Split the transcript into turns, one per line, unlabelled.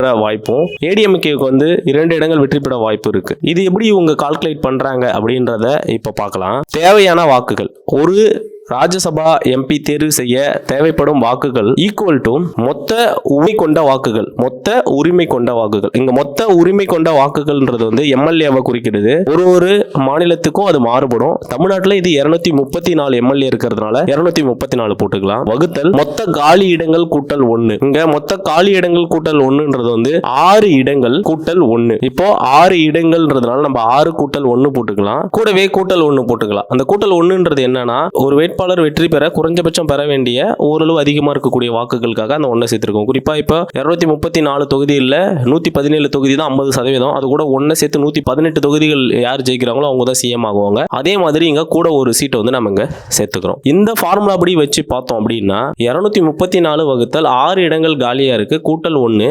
வாய்ப்பும், ஏடிஎம்கேக்கு வந்து 2 இடங்கள் வெற்றி பெற வாய்ப்பு இருக்கு. இது எப்படி இவங்க கால்குலேட் பண்றாங்க அப்படின்றத இப்ப பார்க்கலாம். தேவையான வாக்குகள், ஒரு ராஜ்யசபா எம்பி தேர்வு செய்ய தேவைப்படும் வாக்குகள் ஈக்குவல் டு மொத்த உரிமை கொண்ட வாக்குகள். இங்க மொத்த உரிமை கொண்ட வாக்குகள்ன்றது வந்து எம்எல்ஏவை குறிக்கிறது. ஒரு மாநிலத்துக்கும் அது மாறுபடும். தமிழ்நாட்டில் இது 234 எம்எல்ஏ இருக்கிறதுனால 234 போட்டுக்கலாம். வகுத்தல் மொத்த காலி இடங்கள் கூட்டல் 1. இங்க மொத்த காலி இடங்கள் கூட்டல் 1ன்றது வந்து 6 இடங்கள் கூட்டல் 1. இப்போ 6 இடங்கள்ன்றதுனால நம்ம 6 கூட்டல் 1 போட்டுக்கலாம். கூடவே கூட்டல் 1 போட்டுக்கலாம். அந்த கூட்டல் 1ன்றது என்னன்னா, ஒரு வேட்பாளர் வெற்றி பெற குறைஞ்சபட்சம் பெற வேண்டிய ஓரளவு அதிகமா இருக்கக்கூடிய வாக்குகளுக்காக அந்த 1 சேர்த்திருக்கோம். குறிப்பா இப்ப 234 தொகுதியில் 117 தொகுதி தான் 50%. அது கூட 1 சேர்த்து 118 தொகுதிகள் யார் ஜெயிக்கிறாங்களோ அவங்க தான் சிஎம் ஆகுவாங்க. அதே மாதிரி இங்க கூட ஒரு சீட்டை வந்து நம்ம இங்க சேர்த்துக்கிறோம். இந்த ஃபார்முலா படி வச்சு பார்த்தோம் அப்படின்னா 234 வகுத்தல் 6 இடங்கள் காலியா இருக்கு. கூட்டல் 1